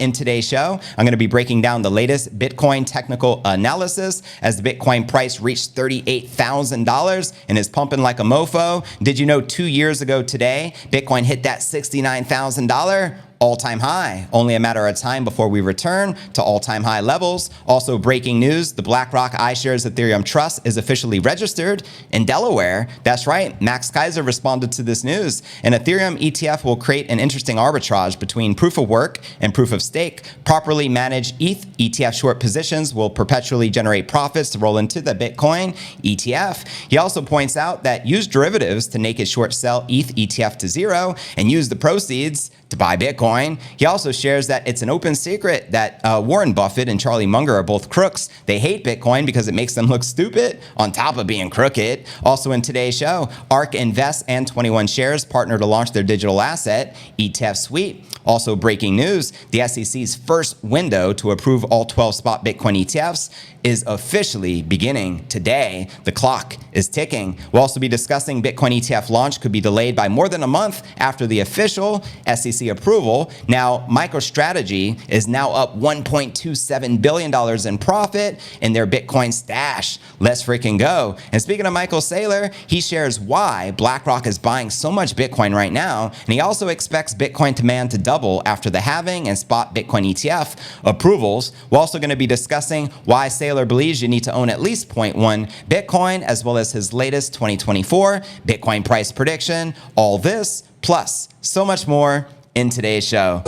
in today's show. I'm going to be breaking down the latest Bitcoin technical analysis as the Bitcoin price reached $38,000 and is pumping like a mofo. Did you know 2 years ago today, Bitcoin hit that $69,000 all-time high? Only a matter of time before we return to all-time high levels. Also breaking news, the BlackRock iShares Ethereum Trust is officially registered in Delaware. That's right, Max Kaiser responded to this news. An Ethereum ETF will create an interesting arbitrage between proof of work and proof of stake. Properly managed ETH ETF short positions will perpetually generate profits to roll into the Bitcoin ETF. He also points out that use derivatives to naked short sell ETH ETF to zero and use the proceeds to buy Bitcoin. He also shares that it's an open secret that Warren Buffett and Charlie Munger are both crooks. They hate Bitcoin because it makes them look stupid on top of being crooked. Also in today's show, ARK Invest and 21 Shares partner to launch their digital asset ETF suite. Also breaking news, the SEC's first window to approve all 12 spot Bitcoin ETFs is officially beginning today. The clock is ticking. We'll also be discussing Bitcoin ETF launch could be delayed by more than a month after the official SEC approval. Now, MicroStrategy is now up $1.27 billion in profit in their Bitcoin stash. Let's freaking go. And speaking of Michael Saylor, he shares why BlackRock is buying so much Bitcoin right now. And he also expects Bitcoin demand to double after the halving and spot Bitcoin ETF approvals. We're also going to be discussing why Saylor believes you need to own at least 0.1 Bitcoin, as well as his latest 2024 Bitcoin price prediction. All this, plus so much more in today's show.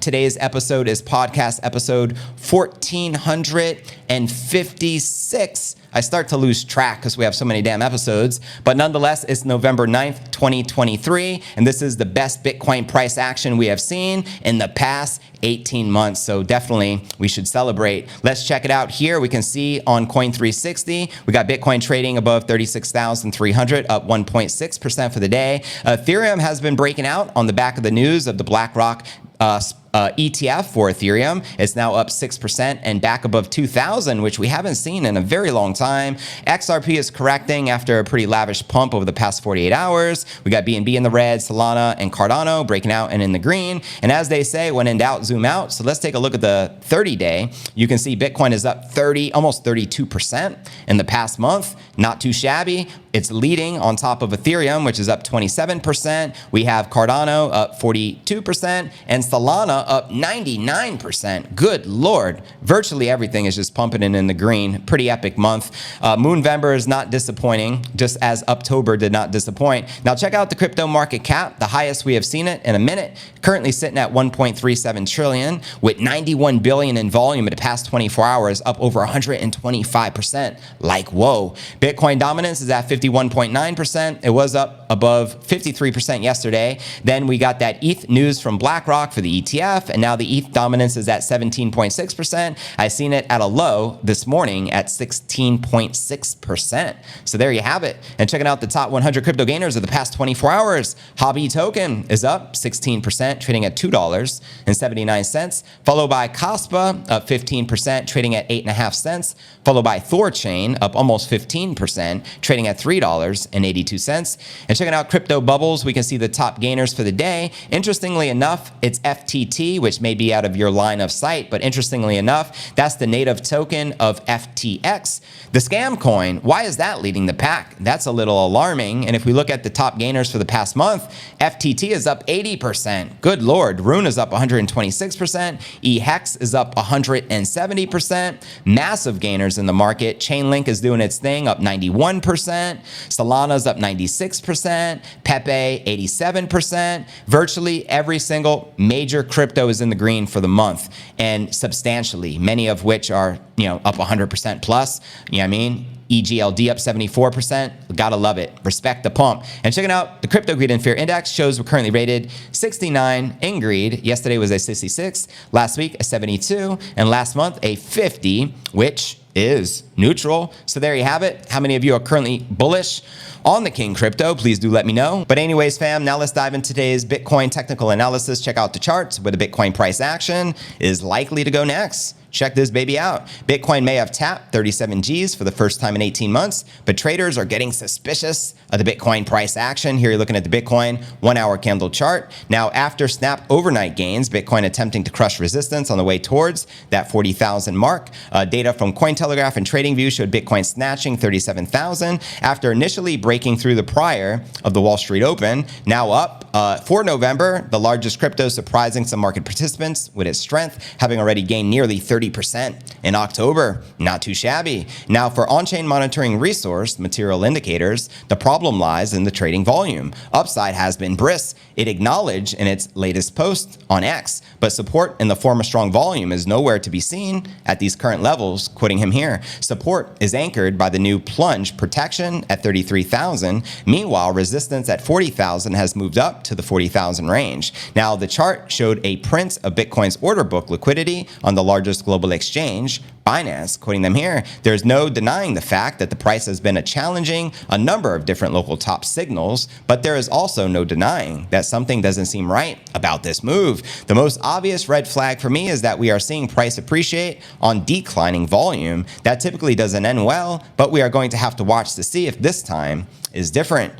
Today's episode is podcast episode 1456. I start to lose track because we have so many damn episodes, but nonetheless, it's November 9th, 2023, and this is the best Bitcoin price action we have seen in the past 18 months, so definitely we should celebrate. Let's check it out here. We can see on Coin360, we got Bitcoin trading above 36,300, up 1.6% for the day. Ethereum has been breaking out on the back of the news of the BlackRock ETF for Ethereum. It's now up 6% and back above 2,000, which we haven't seen in a very long time. XRP is correcting after a pretty lavish pump over the past 48 hours. We got BNB in the red, Solana and Cardano breaking out and in the green. And as they say, when in doubt, zoom out. So let's take a look at the 30-day. You can see Bitcoin is up almost 32% in the past month. Not too shabby. It's leading on top of Ethereum, which is up 27%. We have Cardano up 42% and Solana up 99%. Good Lord. Virtually everything is just pumping in the green. Pretty epic month. Moonvember is not disappointing, just as October did not disappoint. Now check out the crypto market cap, the highest we have seen it in a minute. Currently sitting at 1.37 trillion with 91 billion in volume in the past 24 hours, up over 125%. Like, whoa. Bitcoin dominance is at 51.9%. It was up above 53% yesterday. Then we got that ETH news from BlackRock for the ETF, and now the ETH dominance is at 17.6%. I seen it at a low this morning at 16.6%. So there you have it. And checking out the top 100 crypto gainers of the past 24 hours, Hobby token is up 16%, trading at $2.79, followed by Kaspa up 15%, trading at 8.5 cents, followed by Thorchain up almost 15%, trading at $3.82. And checking out crypto bubbles, we can see the top gainers for the day. Interestingly enough, it's FTT, which may be out of your line of sight, but interestingly enough, that's the native token of FTX. The scam coin, why is that leading the pack? That's a little alarming. And if we look at the top gainers for the past month, FTT is up 80%. Good Lord. Rune is up 126%. eHex is up 170%. Massive gainers in the market. Chainlink is doing its thing, up 91%. Solana's up 96%. Pepe 87%. Virtually every single major crypto is in the green for the month, and substantially, many of which are, up 100% plus. You know what I mean? EGLD up 74%. Gotta love it. Respect the pump. And checking out the Crypto Greed and Fear Index shows we're currently rated 69 in greed. Yesterday was a 66, last week a 72, and last month a 50, which is neutral. So there you have it. How many of you are currently bullish on the King Crypto? Please do let me know. But anyways, fam, now let's dive into today's Bitcoin technical analysis. Check out the charts where the Bitcoin price action is likely to go next. Check this baby out. Bitcoin may have tapped 37 Gs for the first time in 18 months, but traders are getting suspicious of the Bitcoin price action. Here you're looking at the Bitcoin 1-hour candle chart. Now, after snap overnight gains, Bitcoin attempting to crush resistance on the way towards that 40,000 mark. Data from Cointelegraph and TradingView showed Bitcoin snatching 37,000 after initially breaking through the prior of the Wall Street Open. Now up for November, the largest crypto surprising some market participants with its strength, having already gained nearly 30% in October. Not too shabby. Now, for on-chain monitoring resource material indicators, the problem lies in the trading volume. Upside has been brisk. It acknowledged in its latest post on X, but support in the form of strong volume is nowhere to be seen at these current levels. Quoting him here, support is anchored by the new plunge protection at 33,000. Meanwhile, resistance at 40,000 has moved up to the 40,000 range. Now, the chart showed a print of Bitcoin's order book liquidity on the largest global exchange, Binance. Quoting them here, there's no denying the fact that the price has been challenging a number of different local top signals, but there is also no denying that something doesn't seem right about this move. The most obvious red flag for me is that we are seeing price appreciate on declining volume. That typically doesn't end well, but we are going to have to watch to see if this time is different.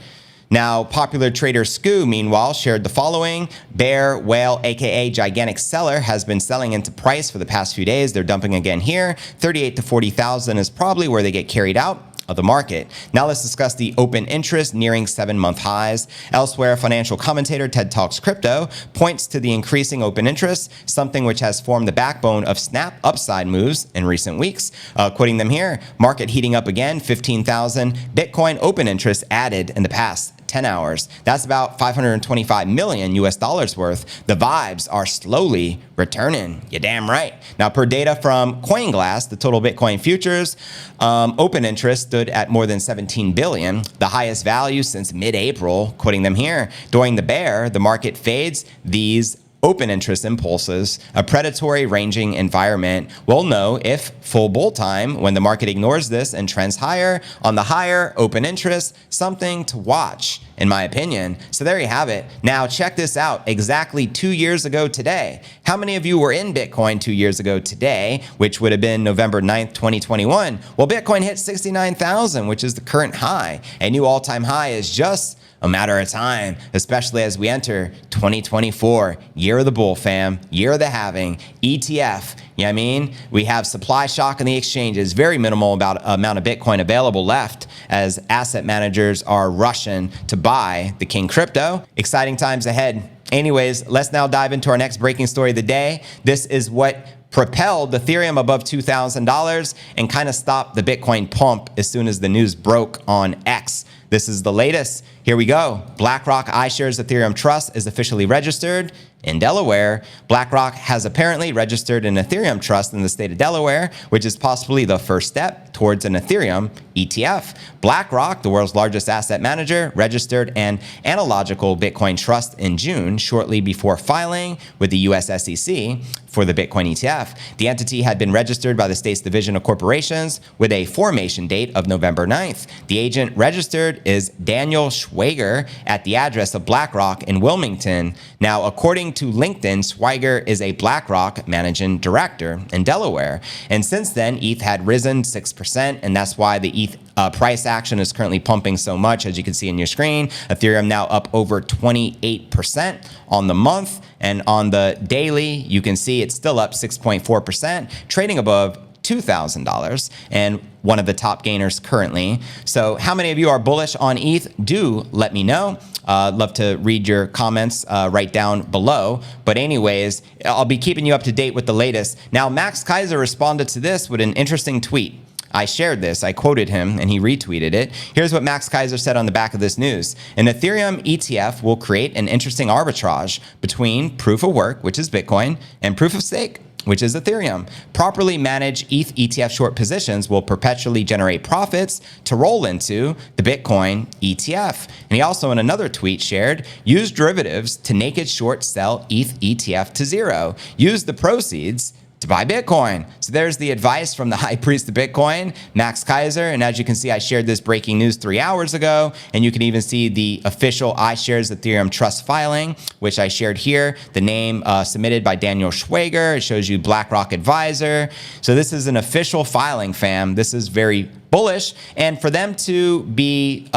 Now, popular trader Scoo, meanwhile, shared the following. Bear Whale, aka Gigantic Seller, has been selling into price for the past few days. They're dumping again here. 38 to 40,000 is probably where they get carried out of the market. Now let's discuss the open interest nearing 7-month highs. Elsewhere, financial commentator Ted Talks Crypto points to the increasing open interest, something which has formed the backbone of snap upside moves in recent weeks. Quoting them here, market heating up again, 15,000 Bitcoin open interest added in the past 10 hours. That's about 525 million US dollars worth. The vibes are slowly returning. You're damn right. Now, per data from CoinGlass, the total Bitcoin futures open interest stood at more than 17 billion, the highest value since mid-April. Quoting them here, during the bear, the market fades these open interest impulses. A predatory ranging environment will know if full bull time when the market ignores this and trends higher on the higher open interest, something to watch in my opinion. So there you have it. Now check this out. Exactly 2 years ago today, how many of you were in Bitcoin 2 years ago today, which would have been November 9th, 2021? Well, Bitcoin hit 69,000, which is the current high. A new all-time high is just a matter of time, especially as we enter 2024, year of the bull, fam, year of the halving, ETF. You know what I mean? We have supply shock in the exchanges, very minimal amount of Bitcoin available left as asset managers are rushing to buy the king crypto. Exciting times ahead. Anyways, let's now dive into our next breaking story of the day. This is what propelled Ethereum above $2,000 and kind of stopped the Bitcoin pump as soon as the news broke on X. This is the latest. Here we go. BlackRock iShares Ethereum Trust is officially registered in Delaware. BlackRock has apparently registered an Ethereum Trust in the state of Delaware, which is possibly the first step towards an Ethereum ETF. BlackRock, the world's largest asset manager, registered an analogical Bitcoin trust in June, shortly before filing with the US SEC for the Bitcoin ETF. The entity had been registered by the state's Division of Corporations with a formation date of November 9th. The agent registered is Daniel Schwager at the address of BlackRock in Wilmington. Now, according to LinkedIn, Schwager is a BlackRock managing director in Delaware. And since then, ETH had risen 6%, and that's why the ETH price action is currently pumping so much, as you can see in your screen. Ethereum now up over 28% on the month, and on the daily, you can see it's still up 6.4%, trading above $2,000 and one of the top gainers currently. So how many of you are bullish on ETH? Do let me know. Love to read your comments right down below. But anyways, I'll be keeping you up to date with the latest. Now, Max Kaiser responded to this with an interesting tweet. I shared this, I quoted him, and he retweeted it. Here's what Max Kaiser said on the back of this news. An Ethereum ETF will create an interesting arbitrage between proof of work, which is Bitcoin, and proof of stake, which is Ethereum. Properly managed ETH ETF short positions will perpetually generate profits to roll into the Bitcoin ETF. And he also in another tweet shared, use derivatives to naked short sell ETH ETF to zero. Use the proceeds to buy Bitcoin. So there's the advice from the high priest of Bitcoin, Max Keiser. And as you can see, I shared this breaking news 3 hours ago. And you can even see the official iShares Ethereum Trust filing, which I shared here. The name submitted by Daniel Schwager. It shows you BlackRock advisor. So this is an official filing, fam. This is very bullish. And for them to be,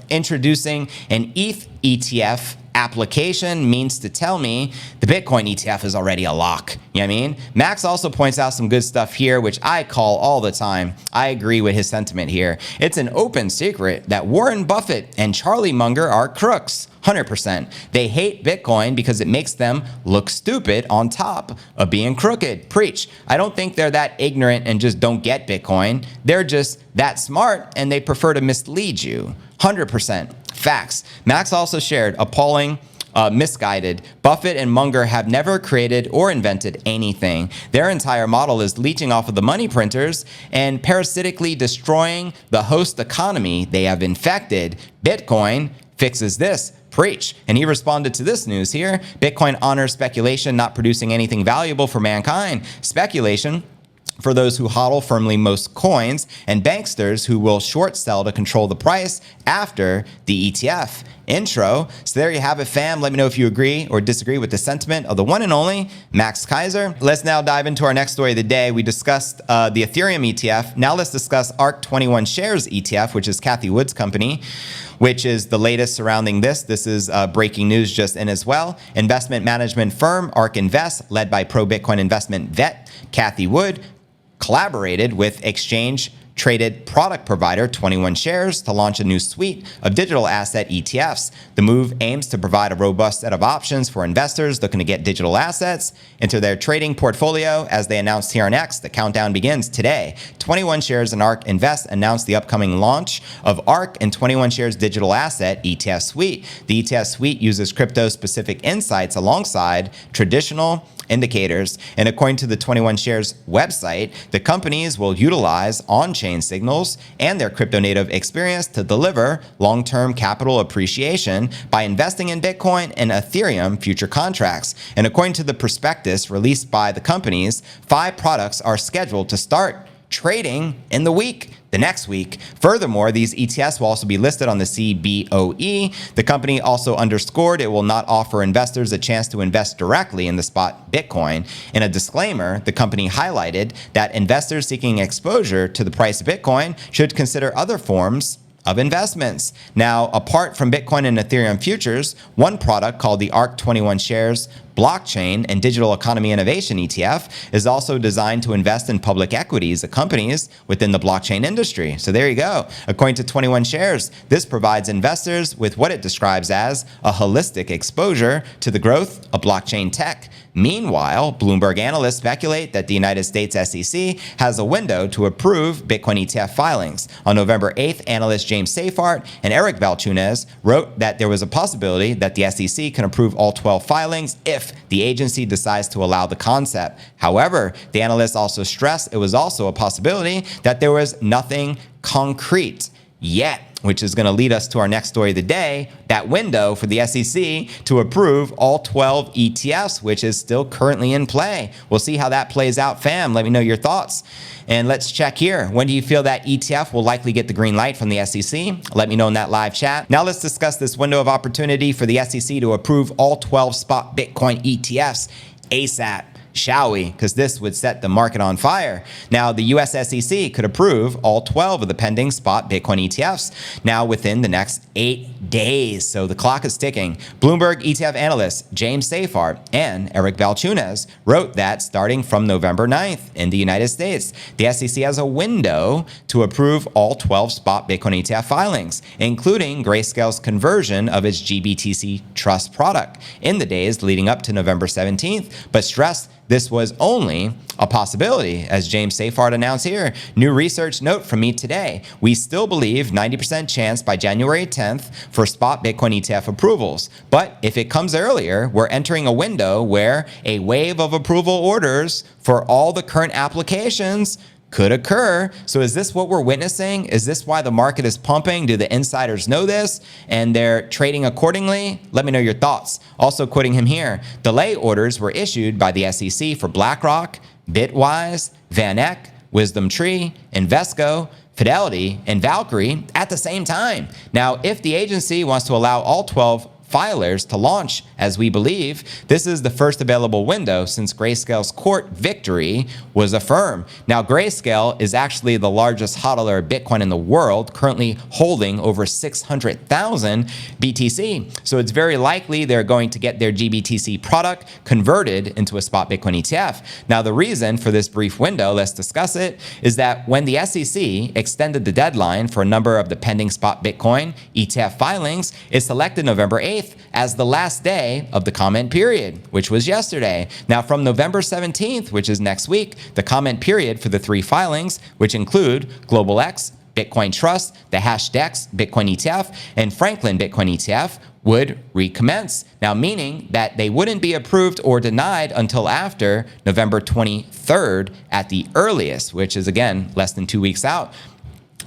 introducing an ETH ETF application means to tell me the Bitcoin ETF is already a lock. You know what I mean? Max also points out some good stuff here, which I call all the time. I agree with his sentiment here. It's an open secret that Warren Buffett and Charlie Munger are crooks. 100%. They hate Bitcoin because it makes them look stupid on top of being crooked. Preach. I don't think they're that ignorant and just don't get Bitcoin. They're just that smart and they prefer to mislead you. 100%. Facts. Max also shared appalling, misguided. Buffett and Munger have never created or invented anything. Their entire model is leeching off of the money printers and parasitically destroying the host economy they have infected. Bitcoin fixes this. Preach. And he responded to this news here. Bitcoin honors speculation, not producing anything valuable for mankind. Speculation for those who hodl firmly most coins, and banksters who will short sell to control the price after the ETF. Intro. So there you have it, fam. Let me know if you agree or disagree with the sentiment of the one and only Max Keiser. Let's now dive into our next story of the day. We discussed the Ethereum ETF. Now let's discuss ARK 21 Shares ETF, which is Cathie Wood's company, which is the latest surrounding this. This is breaking news just in as well. Investment management firm ARK Invest, led by pro-Bitcoin investment vet Cathie Wood, collaborated with exchange traded product provider 21 Shares to launch a new suite of digital asset ETFs. The move aims to provide a robust set of options for investors looking to get digital assets into their trading portfolio. As they announced here on X, the countdown begins today. 21 Shares and ARK Invest announced the upcoming launch of ARK and 21 Shares digital asset ETF suite. The ETF suite uses crypto-specific insights alongside traditional indicators. And according to the 21 Shares website, the companies will utilize on-chain signals and their crypto-native experience to deliver long-term capital appreciation by investing in Bitcoin and Ethereum future contracts. And according to the prospectus released by the companies, 5 products are scheduled to start trading in the next week. Furthermore, these ETFs will also be listed on the CBOE. The company also underscored it will not offer investors a chance to invest directly in the spot Bitcoin. In a disclaimer, the company highlighted that investors seeking exposure to the price of Bitcoin should consider other forms of investments. Now, apart from Bitcoin and Ethereum futures, one product called the ARK 21 Shares Blockchain and Digital Economy Innovation ETF is also designed to invest in public equities of companies within the blockchain industry. So there you go. According to 21 Shares, this provides investors with what it describes as a holistic exposure to the growth of blockchain tech. Meanwhile, Bloomberg analysts speculate that the United States SEC has a window to approve Bitcoin ETF filings. On November 8th, analysts James Seyfarth and Eric Balchunas wrote that there was a possibility that the SEC can approve all 12 filings if the agency decides to allow the concept. However, the analysts also stressed it was also a possibility that there was nothing concrete yet, which is going to lead us to our next story of the day, that window for the SEC to approve all 12 ETFs, which is still currently in play. We'll see how that plays out, fam. Let me know your thoughts. And let's check here. When do you feel that ETF will likely get the green light from the SEC? Let me know in that live chat. Now let's discuss this window of opportunity for the SEC to approve all 12 spot Bitcoin ETFs ASAP. Shall we? Because this would set the market on fire. Now, the US SEC could approve all 12 of the pending spot Bitcoin ETFs now within the next 8 days. So the clock is ticking. Bloomberg ETF analysts James Seyfarth and Eric Balchunas wrote that starting from November 9th in the United States, the SEC has a window to approve all 12 spot Bitcoin ETF filings, including Grayscale's conversion of its GBTC Trust product in the days leading up to November 17th, but stressed this was only a possibility, as James Seyfarth announced here. New research note from me today. We still believe 90% chance by January 10th for spot Bitcoin ETF approvals. But if it comes earlier, we're entering a window where a wave of approval orders for all the current applications could occur. So is this what we're witnessing? Is this why the market is pumping? Do the insiders know this and they're trading accordingly? Let me know your thoughts. Also quoting him here, delay orders were issued by the SEC for BlackRock, Bitwise, VanEck, WisdomTree, Invesco, Fidelity, and Valkyrie at the same time. Now, if the agency wants to allow all 12 filers to launch, as we believe, this is the first available window since Grayscale's court victory was affirmed. Now, Grayscale is actually the largest hodler of Bitcoin in the world, currently holding over 600,000 BTC. So it's very likely they're going to get their GBTC product converted into a spot Bitcoin ETF. Now, the reason for this brief window, let's discuss it, is that when the SEC extended the deadline for a number of the pending spot Bitcoin ETF filings, it selected November 8th as the last day of the comment period, which was yesterday. Now, from November 17th, which is next week, the comment period for the 3 filings, which include Global X, Bitcoin Trust, the HashDex Bitcoin ETF, and Franklin Bitcoin ETF, would recommence. Now, meaning that they wouldn't be approved or denied until after November 23rd at the earliest, which is, again, less than 2 weeks out.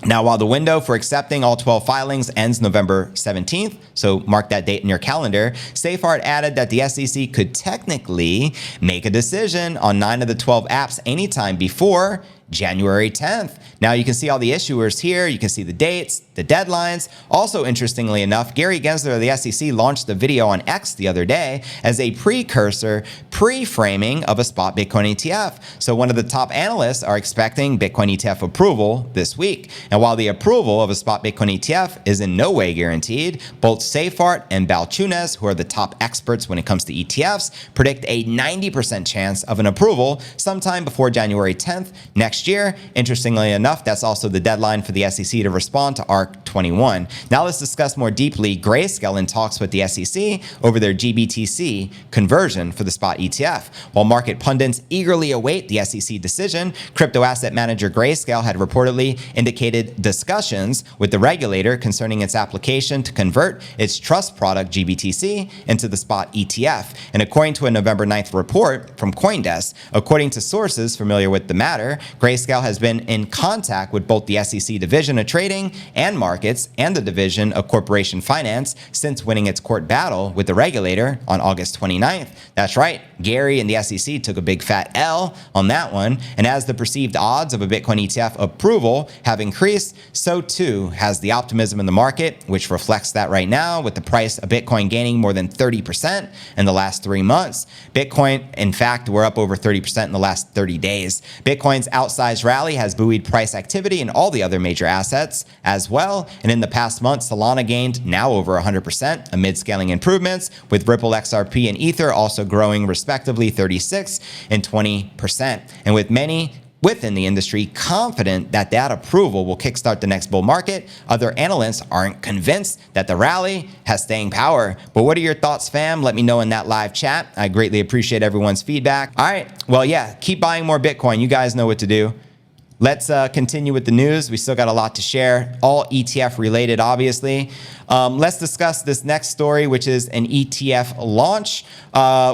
Now, while the window for accepting all 12 filings ends November 17th, so mark that date in your calendar, Safeart added that the SEC could technically make a decision on 9 of the 12 apps anytime before January 10th. Now you can see all the issuers here. You can see the dates, the deadlines. Also, interestingly enough, Gary Gensler of the SEC launched a video on X the other day as a precursor, pre-framing of a spot Bitcoin ETF. So one of the top analysts are expecting Bitcoin ETF approval this week. And while the approval of a spot Bitcoin ETF is in no way guaranteed, both Safeart and Balchunas, who are the top experts when it comes to ETFs, predict a 90% chance of an approval sometime before January 10th next year. Interestingly enough, that's also the deadline for the SEC to respond to ARK 21. Now let's discuss more deeply Grayscale in talks with the SEC over their GBTC conversion for the spot ETF. While market pundits eagerly await the SEC decision, crypto asset manager Grayscale had reportedly indicated discussions with the regulator concerning its application to convert its trust product GBTC into the spot ETF. And according to a November 9th report from CoinDesk, according to sources familiar with the matter, Grayscale has been in contact with both the SEC Division of Trading and Markets and the Division of Corporation Finance since winning its court battle with the regulator on August 29th. That's right, Gary and the SEC took a big fat L on that one. And as the perceived odds of a Bitcoin ETF approval have increased, so too has the optimism in the market, which reflects that right now with the price of Bitcoin gaining more than 30% in the last 3 months. Bitcoin, in fact, we're up over 30% in the last 30 days. Bitcoin's outsized rally has buoyed price activity in all the other major assets as well. And in the past month, Solana gained now over 100% amid scaling improvements, with Ripple, XRP, and Ether also growing respectively 36 and 20%. And with many within the industry confident that that approval will kickstart the next bull market, other analysts aren't convinced that the rally has staying power. But what are your thoughts, fam? Let me know in that live chat. I greatly appreciate everyone's feedback. All right, well, yeah, keep buying more Bitcoin. You guys know what to do. Let's continue with the news. We still got a lot to share, all ETF related, obviously. Let's discuss this next story, which is an ETF launch,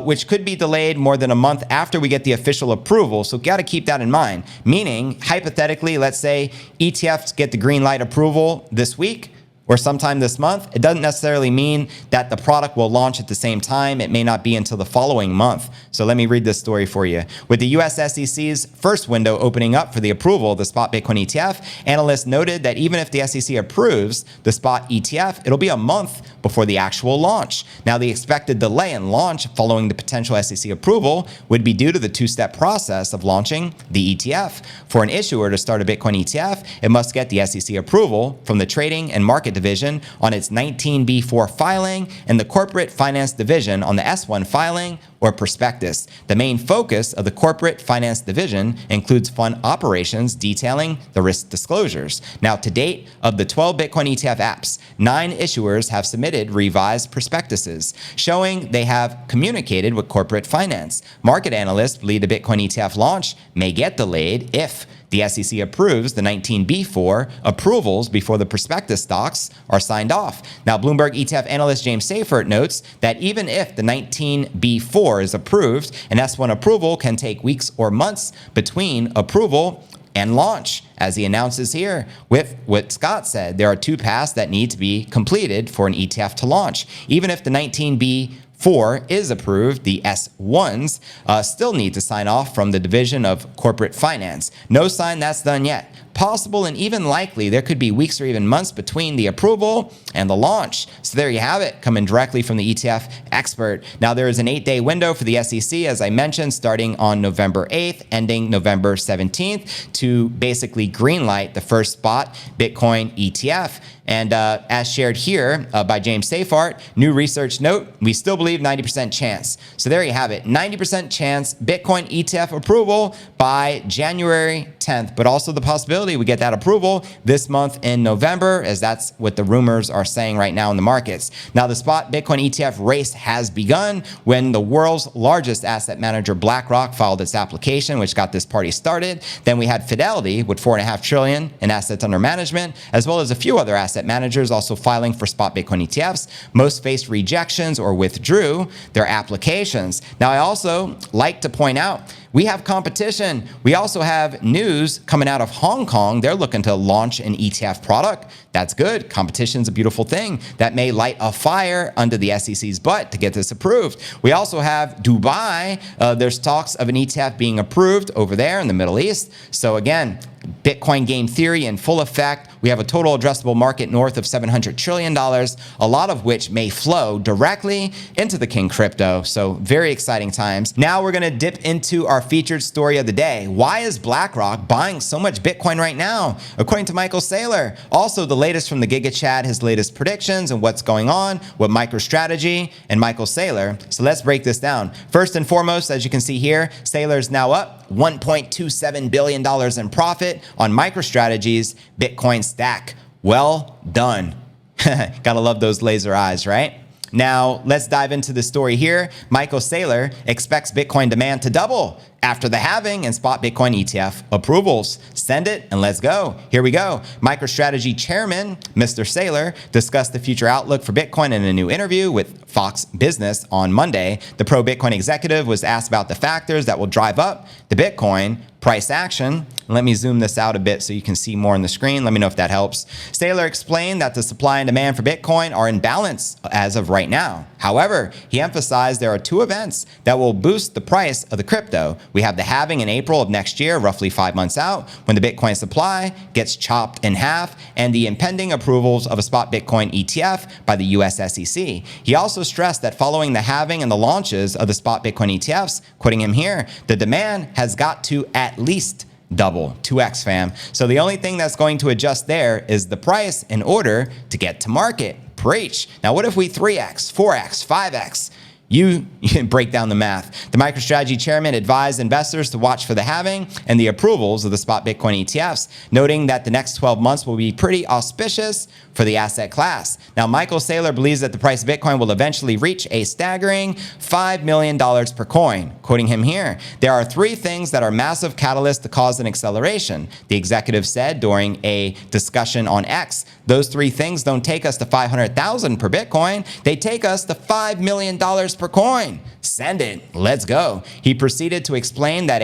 which could be delayed more than a month after we get the official approval. So got to keep that in mind. Meaning, hypothetically, let's say ETFs get the green light approval this week or sometime this month. It doesn't necessarily mean that the product will launch at the same time. It may not be until the following month. So let me read this story for you. With the US SEC's first window opening up for the approval of the spot Bitcoin ETF, analysts noted that even if the SEC approves the spot ETF, it'll be a month before the actual launch. Now, the expected delay in launch following the potential SEC approval would be due to the two-step process of launching the ETF. For an issuer to start a Bitcoin ETF, it must get the SEC approval from the Trading and Market Division on its 19B4 filing and the Corporate Finance Division on the S1 filing or prospectus. The main focus of the Corporate Finance Division includes fund operations detailing the risk disclosures. Now, to date, of the 12 Bitcoin ETF apps, 9 issuers have submitted revised prospectuses, showing they have communicated with corporate finance. Market analysts believe the Bitcoin ETF launch may get delayed if the SEC approves the 19B4 approvals before the prospectus stocks are signed off. Now, Bloomberg ETF analyst James Seyffert notes that even if the 19B4 is approved, an S1 approval can take weeks or months between approval and launch. As he announces here, with what Scott said, there are 2 paths that need to be completed for an ETF to launch. Even if the 19B4 is approved, the S1s still need to sign off from the Division of Corporate Finance. No sign that's done yet. Possible and even likely there could be weeks or even months between the approval and the launch. So there you have it, coming directly from the ETF expert. Now there is an 8-day window for the SEC, as I mentioned, starting on November 8th, ending November 17th, to basically greenlight the first spot Bitcoin ETF. And as shared here by James Seyfarth, new research note, we still believe 90% chance. So there you have it, 90% chance Bitcoin ETF approval by January 10th, but also the possibility we get that approval this month in November, as that's what the rumors are saying right now in the markets. Now the spot Bitcoin ETF race has begun when the world's largest asset manager, BlackRock, filed its application, which got this party started. Then we had Fidelity with $4.5 trillion in assets under management, as well as a few other asset managers also filing for spot Bitcoin ETFs. Most faced rejections or withdrew their applications. Now, I also like to point out, we have competition. We also have news coming out of Hong Kong. They're looking to launch an ETF product. That's good. Competition's a beautiful thing. That may light a fire under the SEC's butt to get this approved. We also have Dubai. There's talks of an ETF being approved over there in the Middle East. So again, Bitcoin game theory in full effect. We have a total addressable market north of $700 trillion, a lot of which may flow directly into the King crypto. So very exciting times. Now we're going to dip into our featured story of the day. Why is BlackRock buying so much Bitcoin right now? According to Michael Saylor. Also the latest from the Giga Chad, his latest predictions and what's going on with MicroStrategy and Michael Saylor. So let's break this down. First and foremost, as you can see here, Saylor's now up $1.27 billion in profit on MicroStrategy's Bitcoin stack. Well done. Gotta love those laser eyes, right? Now, let's dive into the story here. Michael Saylor expects Bitcoin demand to double after the halving and spot Bitcoin ETF approvals. Send it and let's go. Here we go. MicroStrategy chairman, Mr. Saylor, discussed the future outlook for Bitcoin in a new interview with Fox Business on Monday. The pro-Bitcoin executive was asked about the factors that will drive up the Bitcoin price action. Let me zoom this out a bit so you can see more on the screen. Let me know if that helps. Saylor explained that the supply and demand for Bitcoin are in balance as of right now. However, he emphasized there are 2 events that will boost the price of the crypto. We have the halving in April of next year, roughly 5 months out, when the Bitcoin supply gets chopped in half, and the impending approvals of a spot Bitcoin ETF by the US SEC. He also stressed that following the halving and the launches of the spot Bitcoin ETFs, quoting him here, the demand has got to at least double, 2x fam. So the only thing that's going to adjust there is the price in order to get to market. Preach. Now what if we 3x, 4x, 5x? You can break down the math. The MicroStrategy chairman advised investors to watch for the halving and the approvals of the spot Bitcoin ETFs, noting that the next 12 months will be pretty auspicious for the asset class. Now, Michael Saylor believes that the price of Bitcoin will eventually reach a staggering $5 million per coin. Quoting him here, there are 3 things that are massive catalysts to cause an acceleration, the executive said during a discussion on X. Those 3 things don't take us to 500,000 per Bitcoin. They take us to $5 million per coin. Send it. Let's go. He proceeded to explain that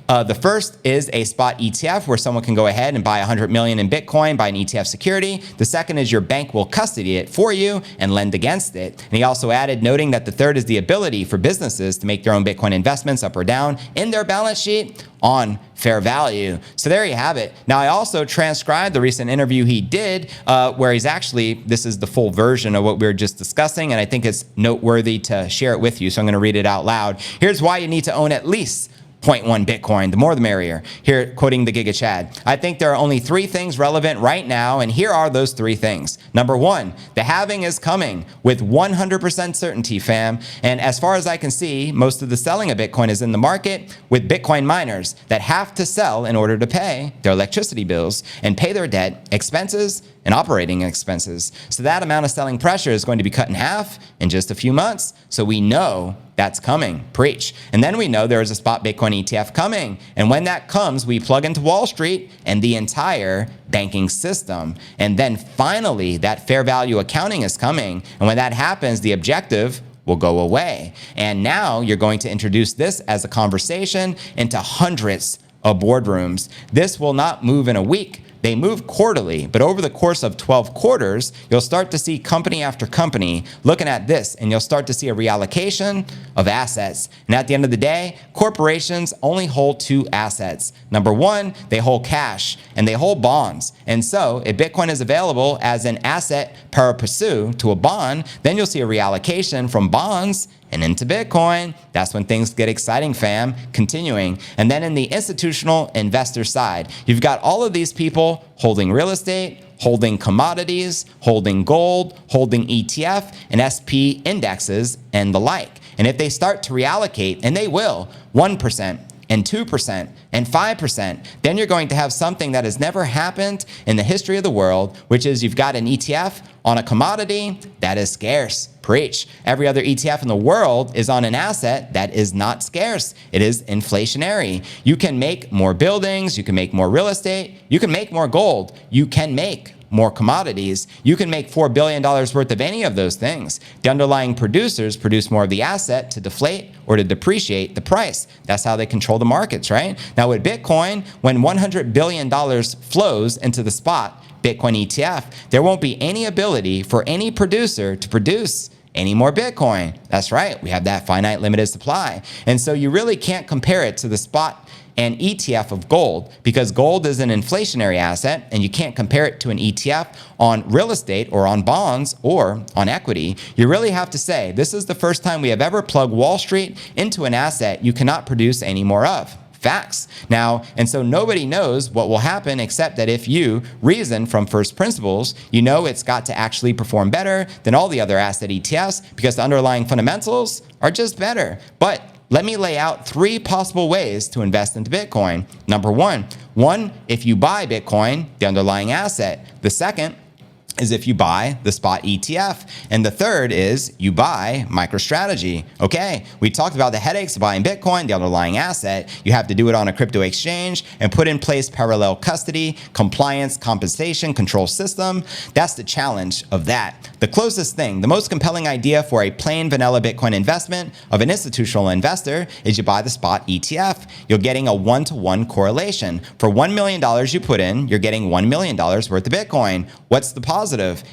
the first is a spot ETF where someone can go ahead and buy 100 million in Bitcoin by an ETF security. The second is your bank will custody it for you and lend against it. And he also added, noting that the third is the ability for businesses to make their own Bitcoin investments up or down in their balance sheet on fair value. So there you have it. Now, I also transcribed the recent interview he did where he's actually, this is the full version of what we were just discussing, and I think it's noteworthy to share it with you. So I'm going to read it out loud. Here's why you need to own at least 0.1 Bitcoin. The more the merrier. Here, quoting the Giga Chad. I think there are only 3 things relevant right now, and here are those 3 things. Number 1, the halving is coming with 100% certainty, fam. And as far as I can see, most of the selling of Bitcoin is in the market with Bitcoin miners that have to sell in order to pay their electricity bills and pay their debt, expenses, and operating expenses. So that amount of selling pressure is going to be cut in half in just a few months. So we know that's coming. Preach. And then we know there is a spot Bitcoin ETF coming. And when that comes, we plug into Wall Street and the entire banking system. And then finally, that fair value accounting is coming. And when that happens, the objective will go away. And now you're going to introduce this as a conversation into hundreds of boardrooms. This will not move in a week. They move quarterly, but over the course of 12 quarters, you'll start to see company after company looking at this, and you'll start to see a reallocation of assets. And at the end of the day, corporations only hold two assets. Number one, they hold cash and they hold bonds. And so if Bitcoin is available as an asset pari passu to a bond, then you'll see a reallocation from bonds and into Bitcoin. That's when things get exciting, fam. Continuing. And then in the institutional investor side, you've got all of these people holding real estate, holding commodities, holding gold, holding ETF and SP indexes and the like. And if they start to reallocate, and they will, 1%, and 2% and 5%, then you're going to have something that has never happened in the history of the world, which is you've got an ETF on a commodity that is scarce. Preach. Every other ETF in the world is on an asset that is not scarce. It is inflationary. You can make more buildings, you can make more real estate, you can make more gold, you can make more commodities. You can make $4 billion worth of any of those things. The underlying producers produce more of the asset to deflate or to depreciate the price. That's how they control the markets, right? Now with Bitcoin, when $100 billion flows into the spot Bitcoin ETF, there won't be any ability for any producer to produce any more Bitcoin. That's right. We have that finite limited supply. And so you really can't compare it to the spot and ETF of gold, because gold is an inflationary asset and you can't compare it to an ETF on real estate or on bonds or on equity. You really have to say, this is the first time we have ever plugged Wall Street into an asset you cannot produce any more of. Facts. Now, and so nobody knows what will happen except that if you reason from first principles, you know it's got to actually perform better than all the other asset ETFs because the underlying fundamentals are just better. But let me lay out three possible ways to invest into Bitcoin. Number one, if you buy Bitcoin, the underlying asset. The second is if you buy the spot ETF. And the third is you buy MicroStrategy. Okay, we talked about the headaches of buying Bitcoin, the underlying asset. You have to do it on a crypto exchange and put in place parallel custody, compliance, compensation, control system. That's the challenge of that. The closest thing, the most compelling idea for a plain vanilla Bitcoin investment of an institutional investor is you buy the spot ETF. You're getting a 1-to-1 correlation. For $1 million you put in, you're getting $1 million worth of Bitcoin. What's the positive?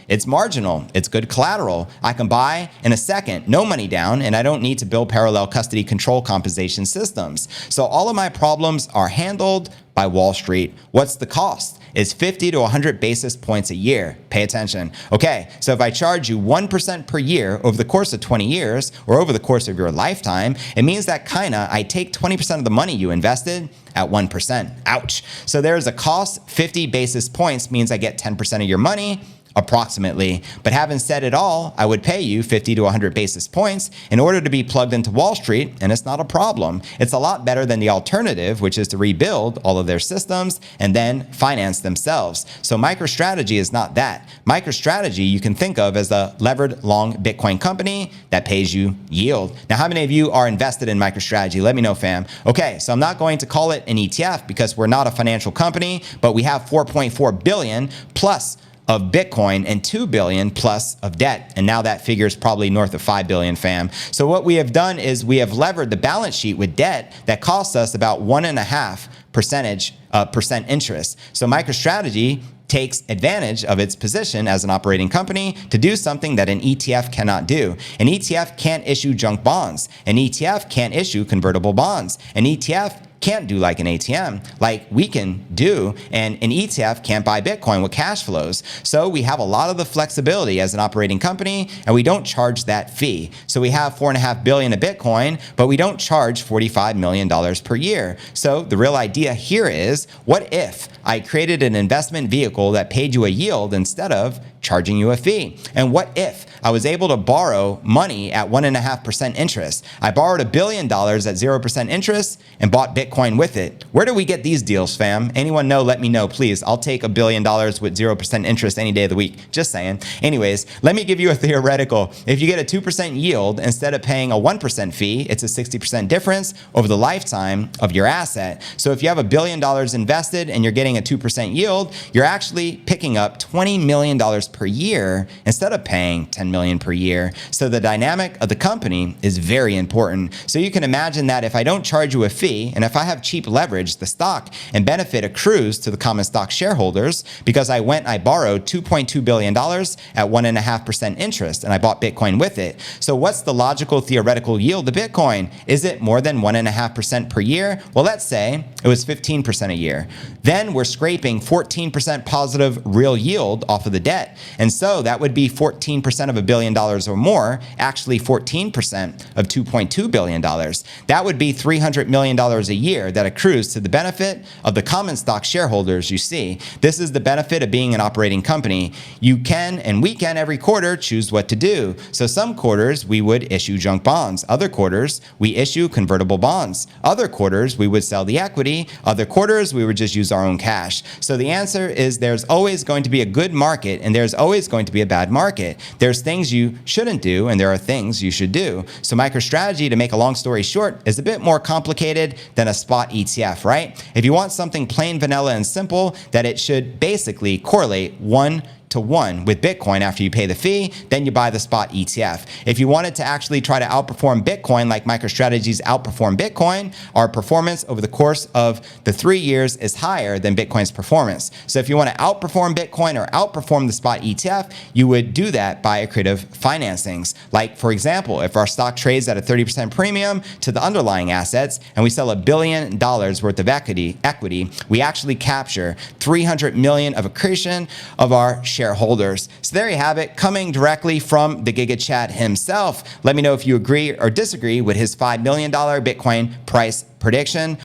It's marginal. It's good collateral. I can buy in a second, no money down, and I don't need to build parallel custody control compensation systems. So all of my problems are handled by Wall Street. What's the cost? It's 50 to 100 basis points a year. Pay attention. Okay, so if I charge you 1% per year over the course of 20 years or over the course of your lifetime, it means that I take 20% of the money you invested at 1%. Ouch. So there's a cost. 50 basis points means I get 10% of your money, approximately. But having said it all, I would pay you 50 to 100 basis points in order to be plugged into Wall Street, and it's not a problem. It's a lot better than the alternative, which is to rebuild all of their systems and then finance themselves. So MicroStrategy is not that. MicroStrategy you can think of as a levered long Bitcoin company that pays you yield. Now, how many of you are invested in MicroStrategy? Let me know, fam. Okay, so I'm not going to call it an ETF because we're not a financial company, but we have 4.4 billion plus of Bitcoin and 2 billion plus of debt. And now that figure is probably north of 5 billion, fam. So what we have done is we have levered the balance sheet with debt that costs us about 1.5% interest. So MicroStrategy takes advantage of its position as an operating company to do something that an ETF cannot do. An ETF can't issue junk bonds. An ETF can't issue convertible bonds. An ETF can't do like an ATM, like we can do, and an ETF can't buy Bitcoin with cash flows. So we have a lot of the flexibility as an operating company, and we don't charge that fee. So we have 4.5 billion of Bitcoin, but we don't charge $45 million per year. So the real idea here is, what if I created an investment vehicle that paid you a yield instead of charging you a fee? And what if I was able to borrow money at 1.5% interest? I borrowed $1 billion at 0% interest and bought Bitcoin with it. Where do we get these deals, fam? Anyone know? Let me know, please. I'll take $1 billion with 0% interest any day of the week. Just saying. Anyways, let me give you a theoretical. If you get a 2% yield instead of paying a 1% fee, it's a 60% difference over the lifetime of your asset. So if you have $1 billion invested and you're getting a 2% yield, you're actually picking up $20 million per year instead of paying $10 million per year. So the dynamic of the company is very important. So you can imagine that if I don't charge you a fee, and if I have cheap leverage, the stock and benefit accrues to the common stock shareholders because I borrowed $2.2 billion at 1.5% interest, and I bought Bitcoin with it. So what's the logical theoretical yield of Bitcoin? Is it more than 1.5% per year? Well, let's say it was 15% a year. Then we're scraping 14% positive real yield off of the debt. And so that would be 14% of $1 billion or more, actually 14% of $2.2 billion. That would be $300 million a year that accrues to the benefit of the common stock shareholders. You see, this is the benefit of being an operating company. You can, and we can every quarter, choose what to do. So some quarters we would issue junk bonds. Other quarters we issue convertible bonds. Other quarters we would sell the equity. Other quarters we would just use our own cash. So the answer is there's always going to be a good market and there's always going to be a bad market. There's things you shouldn't do and there are things you should do. So MicroStrategy, to make a long story short, is a bit more complicated than a spot ETF, right? If you want something plain vanilla and simple, that it should basically correlate 1-to-1 with Bitcoin after you pay the fee, then you buy the spot ETF. If you wanted to actually try to outperform Bitcoin like MicroStrategy's outperform Bitcoin, our performance over the course of the 3 years is higher than Bitcoin's performance. So if you want to outperform Bitcoin or outperform the spot ETF, you would do that by accretive financings. Like, for example, if our stock trades at a 30% premium to the underlying assets and we sell $1 billion worth of equity, we actually capture $300 million of accretion of our shareholders. So there you have it, coming directly from the Giga Chad himself. Let me know if you agree or disagree with his $5 million Bitcoin price prediction.